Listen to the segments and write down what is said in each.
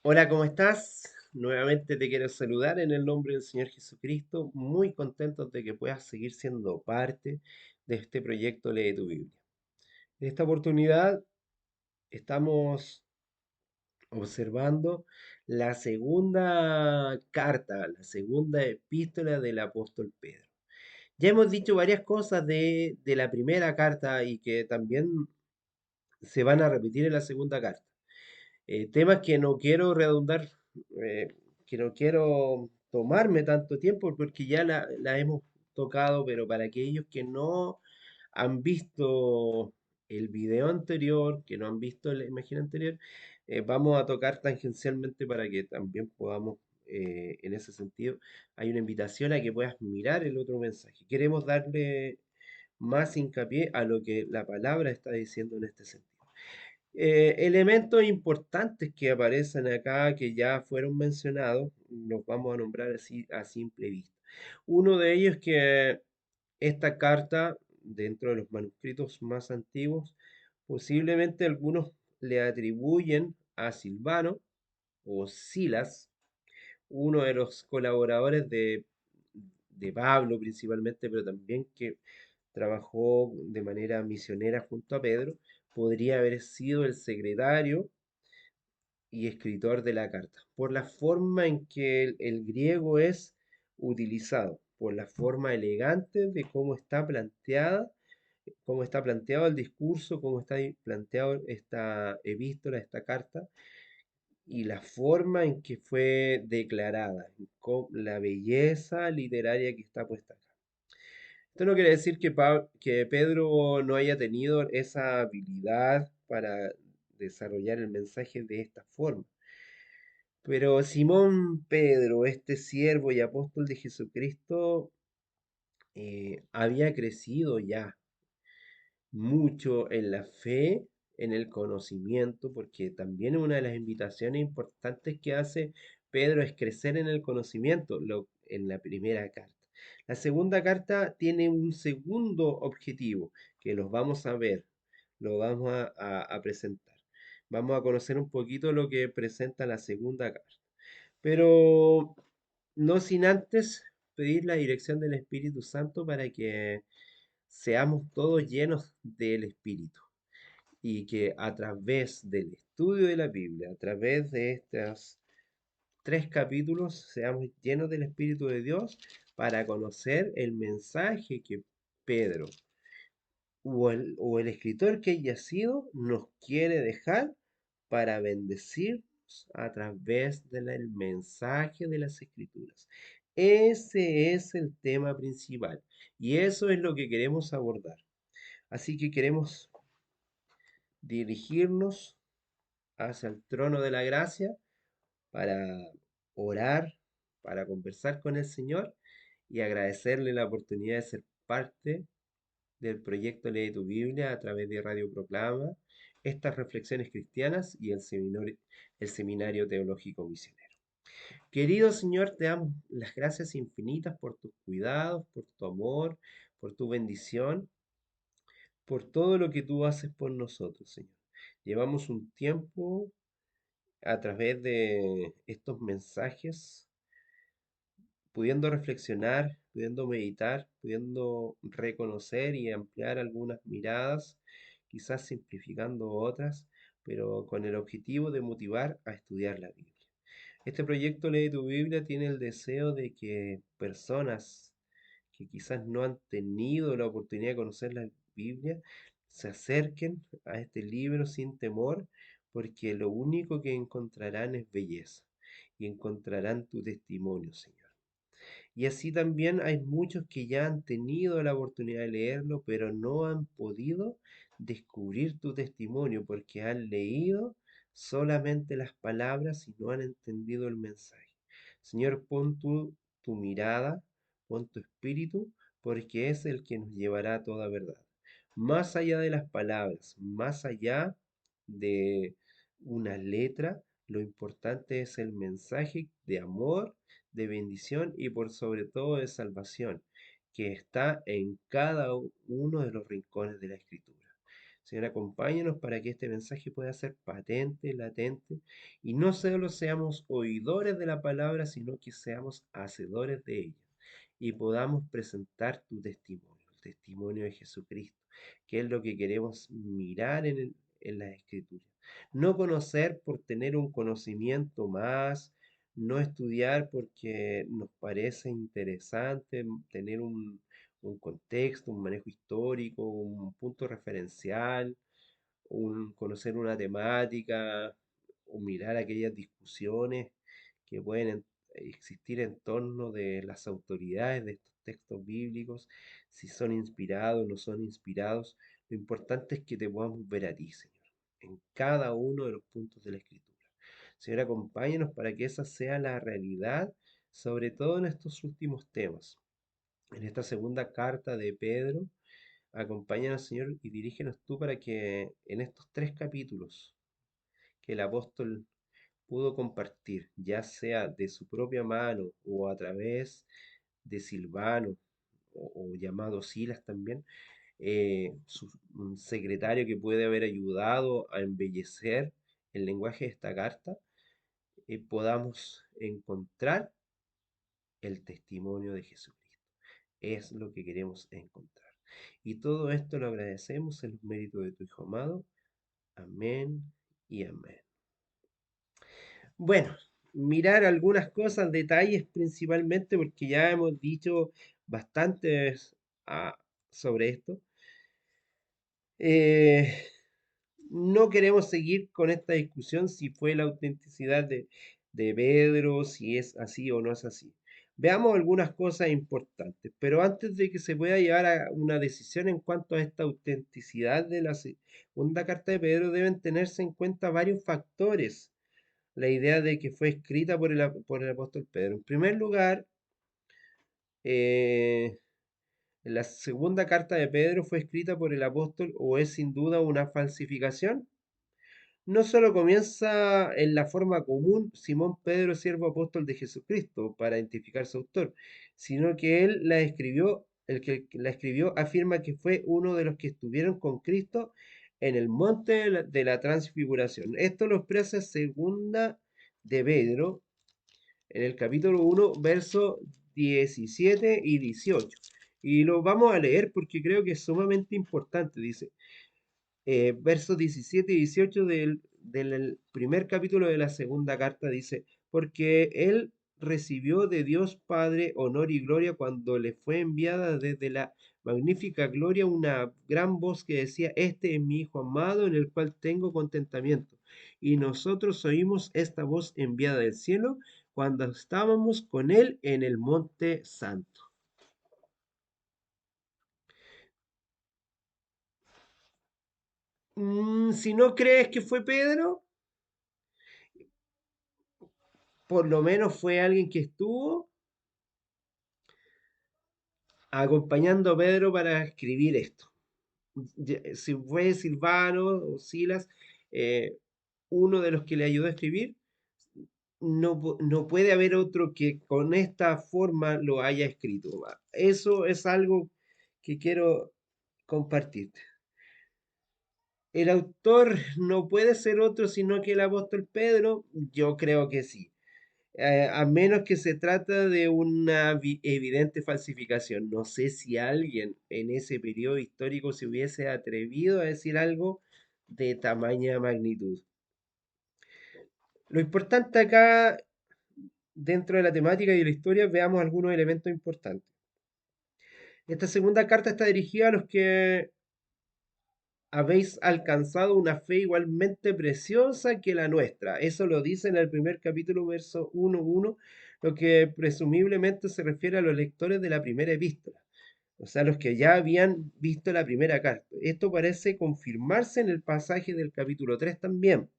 Hola, ¿cómo estás? Nuevamente te quiero saludar en el nombre del Señor Jesucristo, muy contentos de que puedas seguir siendo parte de este proyecto Lee tu Biblia. En esta oportunidad estamos observando la segunda carta, la segunda epístola del apóstol Pedro. Ya hemos dicho varias cosas de la primera carta y que también se van a repetir en la segunda carta. Temas que no quiero redundar, eh, que no quiero tomarme tanto tiempo porque ya la hemos tocado, pero para aquellos que no han visto el video anterior, que no han visto la imagen anterior, vamos a tocar tangencialmente para que también podamos, en ese sentido, hay una invitación a que puedas mirar el otro mensaje. Queremos darle más hincapié a lo que la palabra está diciendo en este sentido. Elementos importantes que aparecen acá, que ya fueron mencionados, los vamos a nombrar así a simple vista. Uno de ellos es que esta carta, dentro de los manuscritos más antiguos, posiblemente algunos le atribuyen a Silvano o Silas, uno de los colaboradores de Pablo principalmente, pero también que trabajó de manera misionera junto a Pedro, podría haber sido el secretario y escritor de la carta, por la forma en que el griego es utilizado, por la forma elegante de cómo está planteada, cómo está planteado el discurso, cómo está planteado esta epístola, esta carta, y la forma en que fue declarada, la belleza literaria que está puesta acá. Esto no quiere decir que Pedro no haya tenido esa habilidad para desarrollar el mensaje de esta forma. Pero Simón Pedro, este siervo y apóstol de Jesucristo, había crecido ya mucho en la fe, en el conocimiento, porque también una de las invitaciones importantes que hace Pedro es crecer en el conocimiento, en la primera carta. La segunda carta tiene un segundo objetivo, que los vamos a ver, lo vamos a presentar. Vamos a conocer un poquito lo que presenta la segunda carta. Pero no sin antes pedir la dirección del Espíritu Santo para que seamos todos llenos del Espíritu y que a través del estudio de la Biblia, a través de estos tres capítulos, seamos llenos del Espíritu de Dios para conocer el mensaje que Pedro o el escritor que haya sido nos quiere dejar para bendecir a través del mensaje de las Escrituras. Ese es el tema principal y eso es lo que queremos abordar. Así que queremos dirigirnos hacia el trono de la gracia para orar, para conversar con el Señor y agradecerle la oportunidad de ser parte del proyecto Lee tu Biblia a través de Radio Proclama, estas reflexiones cristianas y el seminario teológico misionero. Querido Señor, te damos las gracias infinitas por tus cuidados, por tu amor, por tu bendición, por todo lo que tú haces por nosotros, Señor. Llevamos un tiempo a través de estos mensajes, pudiendo reflexionar, pudiendo meditar, pudiendo reconocer y ampliar algunas miradas, quizás simplificando otras, pero con el objetivo de motivar a estudiar la Biblia. Este proyecto Lee tu Biblia tiene el deseo de que personas que quizás no han tenido la oportunidad de conocer la Biblia se acerquen a este libro sin temor, porque lo único que encontrarán es belleza y encontrarán tu testimonio, Señor. Y así también hay muchos que ya han tenido la oportunidad de leerlo, pero no han podido descubrir tu testimonio porque han leído solamente las palabras y no han entendido el mensaje. Señor, pon tu mirada, pon tu espíritu, porque es el que nos llevará a toda verdad. Más allá de las palabras, más allá de una letra, lo importante es el mensaje de amor, de bendición y por sobre todo de salvación, que está en cada uno de los rincones de la Escritura. Señor, acompáñanos para que este mensaje pueda ser patente, latente, y no solo seamos oidores de la palabra, sino que seamos hacedores de ella y podamos presentar tu testimonio, el testimonio de Jesucristo, que es lo que queremos mirar en las Escrituras. No conocer por tener un conocimiento más, no estudiar porque nos parece interesante tener un contexto, un manejo histórico, un punto referencial, conocer una temática, o mirar aquellas discusiones que pueden existir en torno de las autoridades de estos textos bíblicos, si son inspirados o no son inspirados. Lo importante es que te podamos ver a ti, Señor, en cada uno de los puntos de la Escritura. Señor, acompáñanos para que esa sea la realidad, sobre todo en estos últimos temas. En esta segunda carta de Pedro, acompáñanos, Señor, y dirígenos tú para que en estos 3 capítulos que el apóstol pudo compartir, ya sea de su propia mano o a través de Silvano o llamado Silas también, un secretario que puede haber ayudado a embellecer el lenguaje de esta carta, podamos encontrar el testimonio de Jesucristo. Es lo que queremos encontrar. Y todo esto lo agradecemos en los méritos de tu Hijo amado. Amén y amén. Bueno, mirar algunas cosas, detalles principalmente, porque ya hemos dicho bastantes sobre esto. Eh, no queremos seguir con esta discusión si fue la autenticidad de Pedro, si es así o no es así. Veamos algunas cosas importantes, pero antes de que se pueda llevar a una decisión en cuanto a esta autenticidad de la segunda carta de Pedro, deben tenerse en cuenta varios factores. La idea de que fue escrita por el apóstol Pedro. En primer lugar, eh, la segunda carta de Pedro fue escrita por el apóstol o es sin duda una falsificación. No solo comienza en la forma común Simón Pedro, siervo apóstol de Jesucristo, para identificar su autor, sino que él la escribió, el que la escribió afirma que fue uno de los que estuvieron con Cristo en el monte de la transfiguración. Esto lo expresa segunda de Pedro en el capítulo 1, versos 17 y 18. Y lo vamos a leer porque creo que es sumamente importante. Dice, versos 17 y 18 del primer capítulo de la segunda carta dice, porque él recibió de Dios Padre honor y gloria cuando le fue enviada desde la magnífica gloria una gran voz que decía, este es mi Hijo amado en el cual tengo contentamiento. Y nosotros oímos esta voz enviada del cielo cuando estábamos con él en el monte santo. Si no crees que fue Pedro, por lo menos fue alguien que estuvo acompañando a Pedro para escribir esto. Si fue Silvano o Silas, eh, uno de los que le ayudó a escribir, no puede haber otro que con esta forma lo haya escrito. Eso es algo que quiero compartirte. El autor no puede ser otro sino que el apóstol Pedro, yo creo que sí. A menos que se trata de una evidente falsificación. No sé si alguien en ese periodo histórico se hubiese atrevido a decir algo de tamaña magnitud. Lo importante acá, dentro de la temática y de la historia, veamos algunos elementos importantes. Esta segunda carta está dirigida a los que habéis alcanzado una fe igualmente preciosa que la nuestra. Eso lo dice en el primer capítulo, verso 1:1, lo que presumiblemente se refiere a los lectores de la primera epístola, o sea, los que ya habían visto la primera carta. Esto parece confirmarse en el pasaje del capítulo 3 también.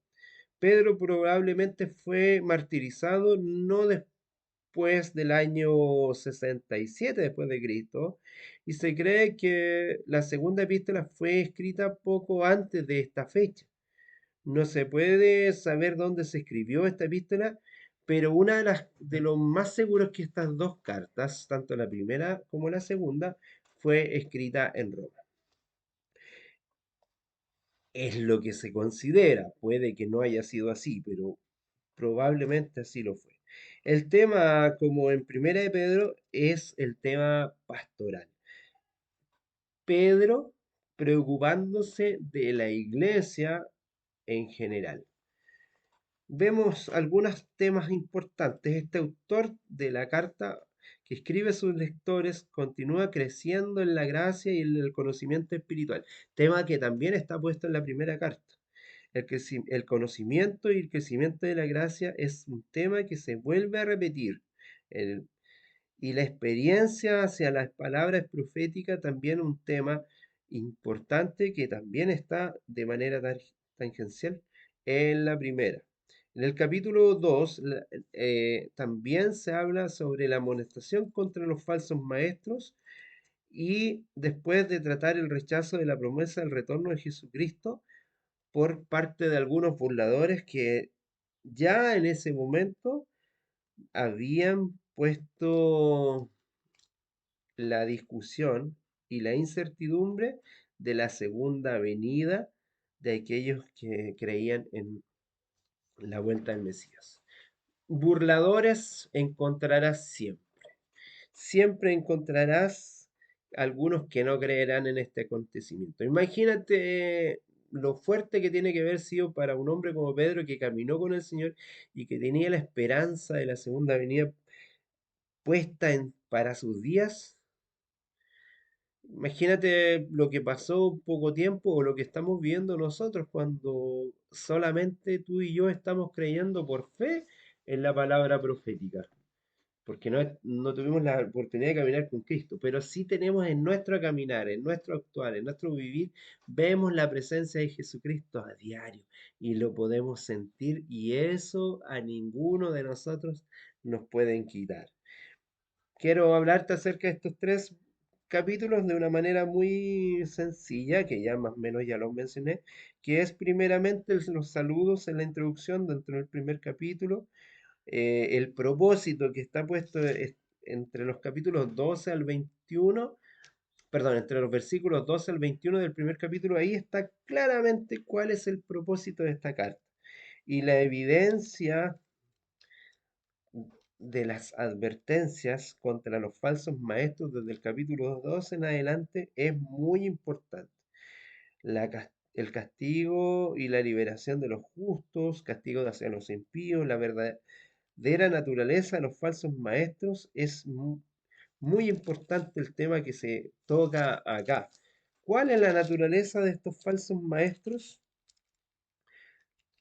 Pedro probablemente fue martirizado no después del año 67 después de Cristo, y se cree que la segunda epístola fue escrita poco antes de esta fecha. No se puede saber dónde se escribió esta epístola, pero una de los más seguros es que estas dos cartas, tanto la primera como la segunda, fue escrita en Roma. Es lo que se considera. Puede que no haya sido así, pero probablemente así lo fue. El tema, como en Primera de Pedro, es el tema pastoral. Pedro preocupándose de la iglesia en general. Vemos algunos temas importantes. Este autor de la carta que escribe a sus lectores continúa creciendo en la gracia y en el conocimiento espiritual, tema que también está puesto en la primera carta. El conocimiento y el crecimiento de la gracia es un tema que se vuelve a repetir. El- y la experiencia hacia las palabras proféticas también un tema importante que también está de manera tangencial en la primera. En el capítulo 2 también se habla sobre la amonestación contra los falsos maestros y después de tratar el rechazo de la promesa del retorno de Jesucristo por parte de algunos burladores que ya en ese momento habían puesto la discusión y la incertidumbre de la segunda venida de aquellos que creían en la vuelta del Mesías. Burladores encontrarás siempre. Siempre encontrarás algunos que no creerán en este acontecimiento. Imagínate lo fuerte que tiene que haber sido para un hombre como Pedro que caminó con el Señor y que tenía la esperanza de la segunda venida puesta para sus días. Imagínate lo que pasó poco tiempo o lo que estamos viendo nosotros cuando solamente tú y yo estamos creyendo por fe en la palabra profética, porque no tuvimos la oportunidad de caminar con Cristo, pero sí tenemos en nuestro caminar, en nuestro actuar, en nuestro vivir, vemos la presencia de Jesucristo a diario y lo podemos sentir y eso a ninguno de nosotros nos pueden quitar. Quiero hablarte acerca de estos tres capítulos de una manera muy sencilla, que ya más o menos ya los mencioné, que es primeramente los saludos en la introducción dentro del primer capítulo, el propósito que está puesto entre los capítulos 12 al 21, perdón, entre los versículos 12 al 21 del primer capítulo, ahí está claramente cuál es el propósito de esta carta. Y la evidencia de las advertencias contra los falsos maestros desde el capítulo 2 en adelante es muy importante. El castigo y la liberación de los justos, castigo hacia los impíos, la verdadera naturaleza de los falsos maestros es muy importante el tema que se toca acá. ¿Cuál es la naturaleza de estos falsos maestros?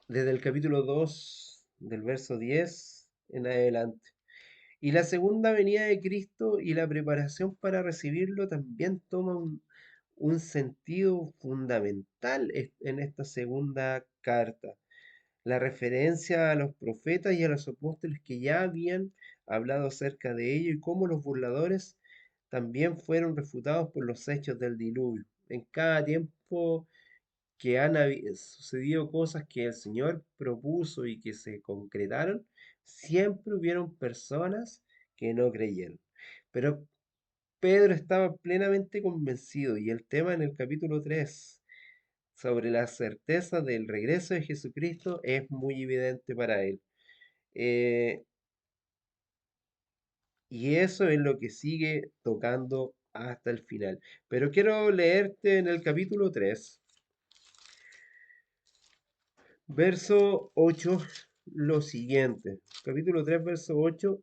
Desde el capítulo 2 del verso 10 en adelante. Y la segunda venida de Cristo y la preparación para recibirlo también toma un sentido fundamental en esta segunda carta. La referencia a los profetas y a los apóstoles que ya habían hablado acerca de ello y cómo los burladores también fueron refutados por los hechos del diluvio. En cada tiempo que sucedido cosas que el Señor propuso y que se concretaron, siempre hubieron personas que no creyeron. Pero Pedro estaba plenamente convencido y el tema en el capítulo 3 sobre la certeza del regreso de Jesucristo es muy evidente para él. Eh, y eso es lo que sigue tocando hasta el final. Pero quiero leerte en el capítulo 3 verso 8 lo siguiente. Capítulo 3 verso 8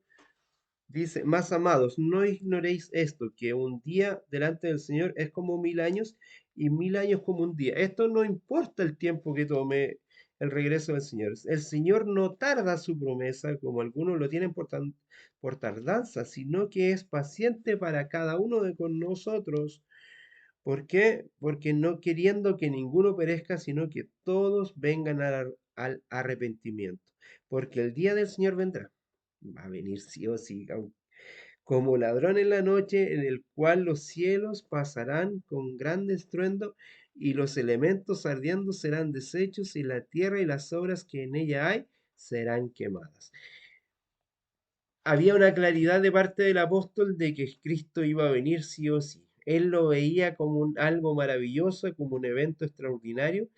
dice, más amados, no ignoréis esto, que un día delante del Señor es como 1000 años y 1000 años como un día. Esto no importa el tiempo que tome el regreso del Señor. El Señor no tarda su promesa, como algunos lo tienen por tardanza, sino que es paciente para cada uno de con nosotros. ¿Por qué? Porque no queriendo que ninguno perezca, sino que todos vengan al arrepentimiento. Porque el día del Señor vendrá. Va a venir sí o sí, como ladrón en la noche, en el cual los cielos pasarán con gran estruendo y los elementos ardiendo serán deshechos y la tierra y las obras que en ella hay serán quemadas. Había una claridad de parte del apóstol de que Cristo iba a venir sí o sí. Él lo veía como algo maravilloso, como un evento extraordinario,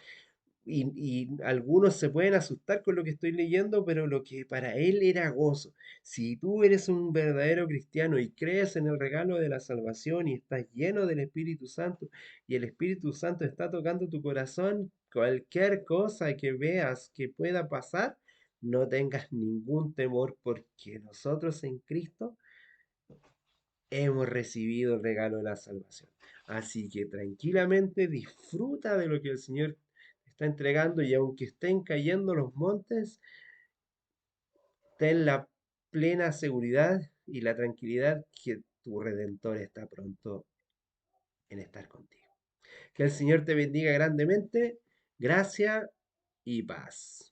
y algunos se pueden asustar con lo que estoy leyendo, pero lo que para él era gozo. Si tú eres un verdadero cristiano y crees en el regalo de la salvación y estás lleno del Espíritu Santo y el Espíritu Santo está tocando tu corazón, cualquier cosa que veas que pueda pasar, no tengas ningún temor porque nosotros en Cristo hemos recibido el regalo de la salvación. Así que tranquilamente disfruta de lo que el Señor te está entregando y aunque estén cayendo los montes, ten la plena seguridad y la tranquilidad que tu Redentor está pronto en estar contigo. Que el Señor te bendiga grandemente. Gracia y paz.